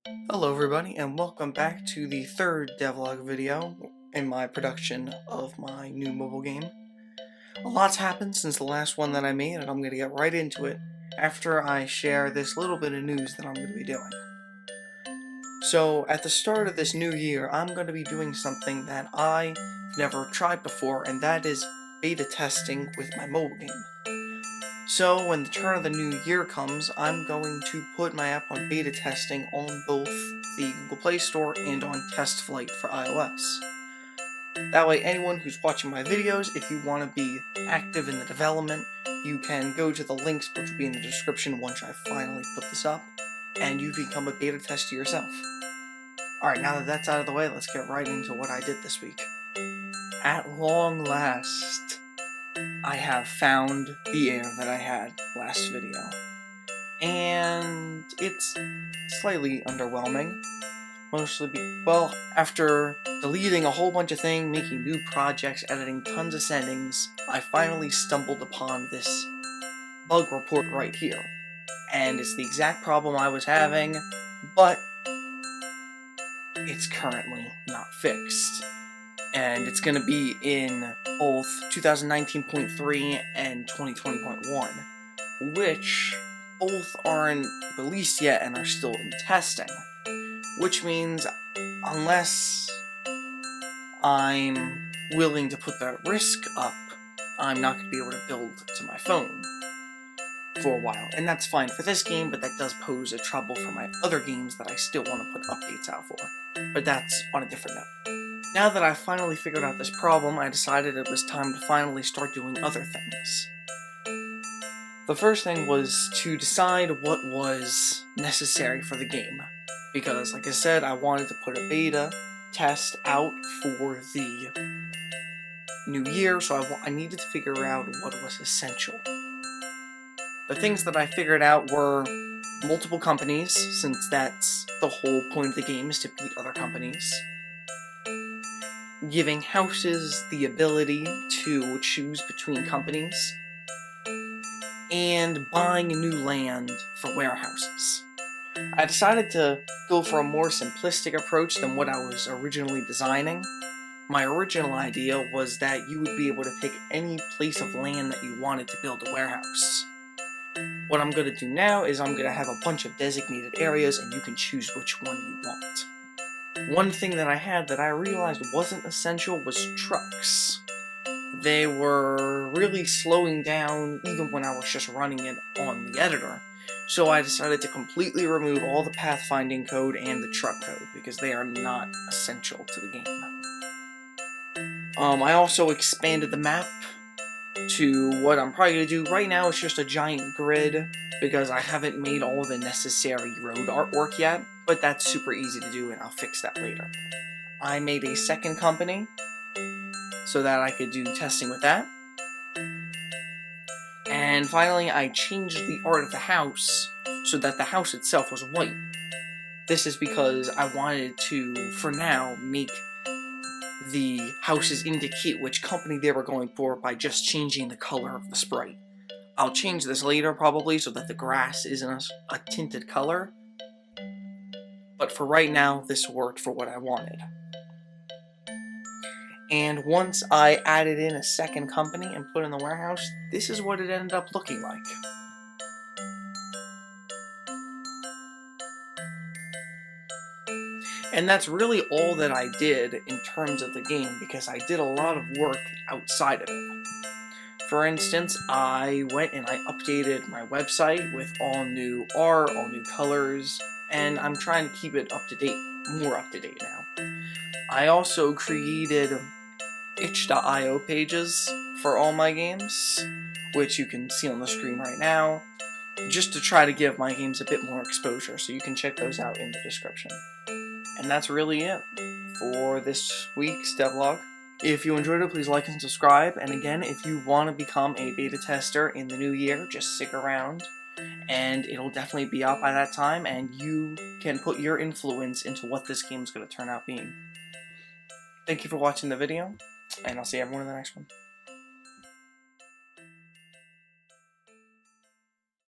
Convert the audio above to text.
Hello everybody, and welcome back to the third devlog video in my production of my new mobile game. A lot's happened since the last one that I made, and I'm going to get right into it after I share this little bit of news that I'm going to be doing. So, at the start of this new year, I'm going to be doing something that I've never tried before, and that is beta testing with my mobile game. So, when the turn of the new year comes, I'm going to put my app on beta testing on both the Google Play Store and on Test Flight for iOS. That way, anyone who's watching my videos, if you want to be active in the development, you can go to the links which will be in the description once I finally put this up, and you become a beta tester yourself. Alright, now that that's out of the way, let's get right into what I did this week. At long last, I have found the air that I had last video, and it's slightly underwhelming, mostly after deleting a whole bunch of things, making new projects, editing tons of settings, I finally stumbled upon this bug report right here, and it's the exact problem I was having, but it's currently not fixed. And it's going to be in both 2019.3 and 2020.1, which both aren't released yet and are still in testing. Which means, unless I'm willing to put that risk up, I'm not going to be able to build to my phone for a while. And that's fine for this game, but that does pose a trouble for my other games that I still want to put updates out for. But that's on a different note. Now that I finally figured out this problem, I decided it was time to finally start doing other things. The first thing was to decide what was necessary for the game, because, like I said, I wanted to put a beta test out for the new year, so I needed to figure out what was essential. The things that I figured out were multiple companies, since that's the whole point of the game, is to beat other companies. Giving houses the ability to choose between companies, and buying new land for warehouses. I decided to go for a more simplistic approach than what I was originally designing. My original idea was that you would be able to pick any place of land that you wanted to build a warehouse. What I'm going to do now is I'm going to have a bunch of designated areas, and you can choose which one you want. One thing that I had that I realized wasn't essential was trucks. They were really slowing down even when I was just running it on the editor, so I decided to completely remove all the pathfinding code and the truck code, because they are not essential to the game. I also expanded the map to what I'm probably going to do right now. It's just a giant grid, because I haven't made all the necessary road artwork yet, but that's super easy to do and I'll fix that later. I made a second company so that I could do testing with that. And finally, I changed the art of the house so that the house itself was white. This is because I wanted to, for now, make the houses indicate which company they were going for by just changing the color of the sprite. I'll change this later probably so that the grass isn't a tinted color, but for right now this worked for what I wanted. And once I added in a second company and put in the warehouse, this is what it ended up looking like. And that's really all that I did in terms of the game, because I did a lot of work outside of it. For instance, I went and I updated my website with all new art, all new colors, and I'm trying to keep it up to date, more up to date now. I also created itch.io pages for all my games, which you can see on the screen right now, just to try to give my games a bit more exposure, so you can check those out in the description. And that's really it for this week's devlog. If you enjoyed it, please like and subscribe, and again, if you want to become a beta tester in the new year, just stick around, and it'll definitely be out by that time, and you can put your influence into what this game is going to turn out being. Thank you for watching the video, and I'll see everyone in the next one.